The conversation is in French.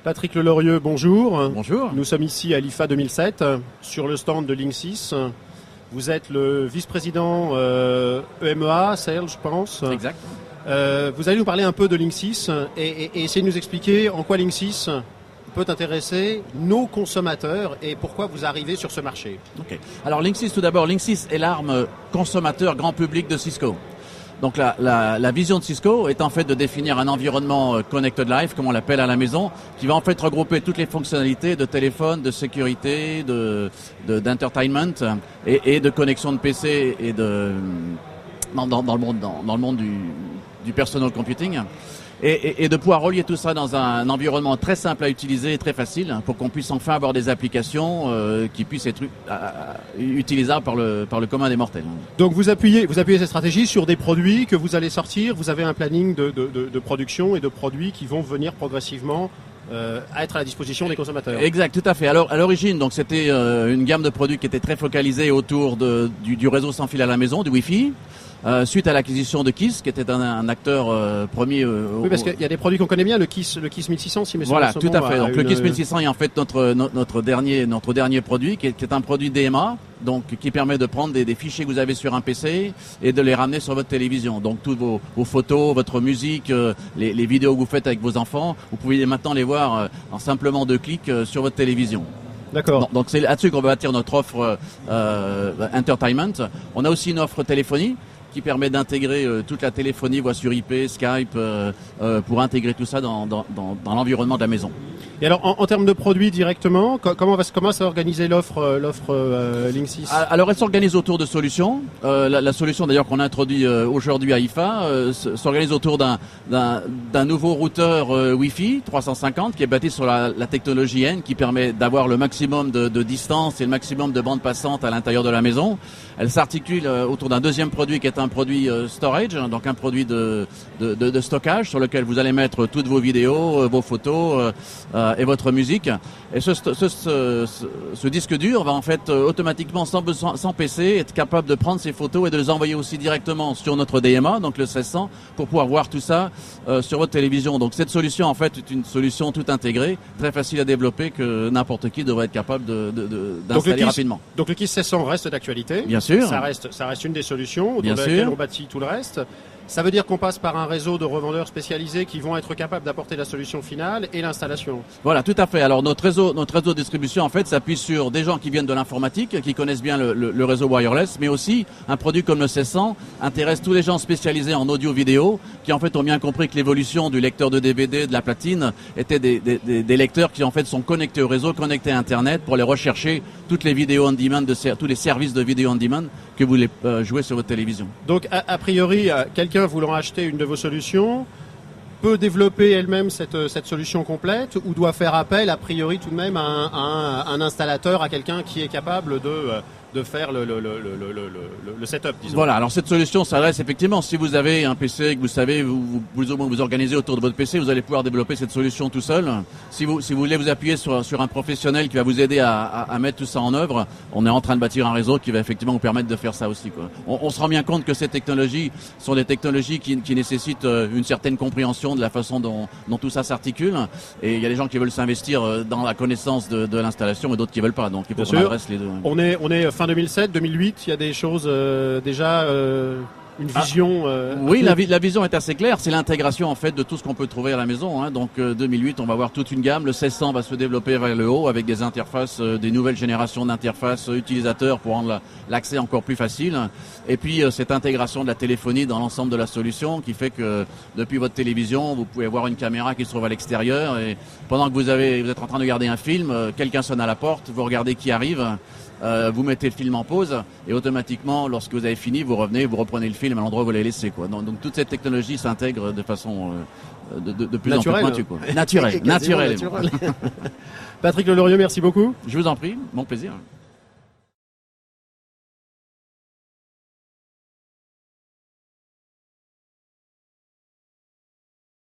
Patrick Lelorieux, bonjour. Bonjour. Nous sommes ici à l'IFA 2007, sur le stand de Linksys. Vous êtes le vice-président EMEA, Sales, je pense. Exact. Vous allez nous parler un peu de Linksys et essayer de nous expliquer en quoi Linksys peut intéresser nos consommateurs et pourquoi vous arrivez sur ce marché. Ok. Alors Linksys, tout d'abord, Linksys est l'arme consommateur grand public de Cisco. Donc la vision de Cisco est en fait de définir un environnement Connected Life, comme on l'appelle à la maison, qui va en fait regrouper toutes les fonctionnalités de téléphone, de sécurité, d'entertainment et de connexion de PC et dans le monde du personal computing. Et de pouvoir relier tout ça dans un environnement très simple à utiliser et très facile pour qu'on puisse enfin avoir des applications qui puissent être utilisables par le commun des mortels. Donc vous appuyez cette stratégie sur des produits que vous allez sortir. Vous avez un planning de production et de produits qui vont venir progressivement à être à la disposition des consommateurs. Exact, tout à fait. Alors à l'origine, donc c'était une gamme de produits qui était très focalisée autour du réseau sans fil à la maison, du Wi-Fi. Suite à l'acquisition de KISS, qui était un acteur premier. Oui, parce qu'il y a des produits qu'on connaît bien, le KISS 1600, si mes Voilà, tout à fait. Donc le KISS 1600 est en fait notre dernier produit, qui est un produit DMA, donc qui permet de prendre des fichiers que vous avez sur un PC et de les ramener sur votre télévision. Donc toutes vos photos, votre musique, les vidéos que vous faites avec vos enfants, vous pouvez maintenant les voir en simplement 2 clics sur votre télévision. D'accord. Donc c'est là-dessus qu'on va bâtir notre offre entertainment. On a aussi une offre téléphonie qui permet d'intégrer toute la téléphonie, voix sur IP, Skype, pour intégrer tout ça dans l'environnement de la maison. Et alors, en termes de produits directement, comment va s'organiser l'offre Linksys? Alors, elle s'organise autour de solutions. La solution d'ailleurs qu'on a introduit aujourd'hui à IFA s'organise autour d'un nouveau routeur Wi-Fi 350 qui est bâti sur la technologie N, qui permet d'avoir le maximum de distance et le maximum de bandes passantes à l'intérieur de la maison. Elle s'articule autour d'un deuxième produit qui est un produit storage, donc un produit de stockage sur lequel vous allez mettre toutes vos vidéos, vos photos et votre musique. Et ce disque dur va en fait automatiquement, sans PC, être capable de prendre ces photos et de les envoyer aussi directement sur notre DMA, donc le 1600, pour pouvoir voir tout ça sur votre télévision. Donc cette solution en fait est une solution tout intégrée, très facile à développer, que n'importe qui devrait être capable d'installer rapidement. Donc le KISS 1600 reste d'actualité. Bien sûr. Ça reste une des solutions autour de laquelle on bâtit tout le reste. Ça veut dire qu'on passe par un réseau de revendeurs spécialisés qui vont être capables d'apporter la solution finale et l'installation. Voilà, tout à fait. Alors notre réseau de distribution en fait s'appuie sur des gens qui viennent de l'informatique, qui connaissent bien le réseau wireless, mais aussi un produit comme le 1600 intéresse tous les gens spécialisés en audio-vidéo, qui en fait ont bien compris que l'évolution du lecteur de DVD, de la platine, étaient des lecteurs qui en fait sont connectés au réseau, connectés à Internet pour les rechercher toutes les vidéos on demand, tous les services de vidéo on demand que vous voulez jouer sur votre télévision. Donc a priori, quelqu'un voulant acheter une de vos solutions peut développer elle-même cette solution complète ou doit faire appel a priori tout de même à un installateur, à quelqu'un qui est capable de faire le setup, disons. Voilà, alors cette solution s'adresse effectivement, si vous avez un PC que vous savez, vous organisez autour de votre PC, vous allez pouvoir développer cette solution tout seul. Si vous voulez vous appuyer sur un professionnel qui va vous aider à mettre tout ça en œuvre, on est en train de bâtir un réseau qui va effectivement vous permettre de faire ça aussi, quoi. On se rend bien compte que ces technologies sont des technologies qui nécessitent une certaine compréhension de la façon dont tout ça s'articule, et il y a des gens qui veulent s'investir dans la connaissance de l'installation et d'autres qui veulent pas, donc il faut qu'on adresse les deux. On est fin 2007, 2008, il y a des choses déjà, une vision. Oui, la vision est assez claire. C'est l'intégration en fait de tout ce qu'on peut trouver à la maison. Hein. Donc 2008, on va voir toute une gamme. Le 1600 va se développer vers le haut avec des interfaces, des nouvelles générations d'interfaces utilisateurs pour rendre l'accès encore plus facile. Et puis cette intégration de la téléphonie dans l'ensemble de la solution qui fait que depuis votre télévision, vous pouvez avoir une caméra qui se trouve à l'extérieur et pendant que vous êtes en train de regarder un film, quelqu'un sonne à la porte, vous regardez qui arrive. Vous mettez le film en pause et automatiquement, lorsque vous avez fini, vous revenez, vous reprenez le film à l'endroit où vous l'avez laissé, quoi. Donc toute cette technologie s'intègre de façon de plus en plus pointue, quoi. Naturelle. Patrick Lelorieux, merci beaucoup. Je vous en prie, mon plaisir.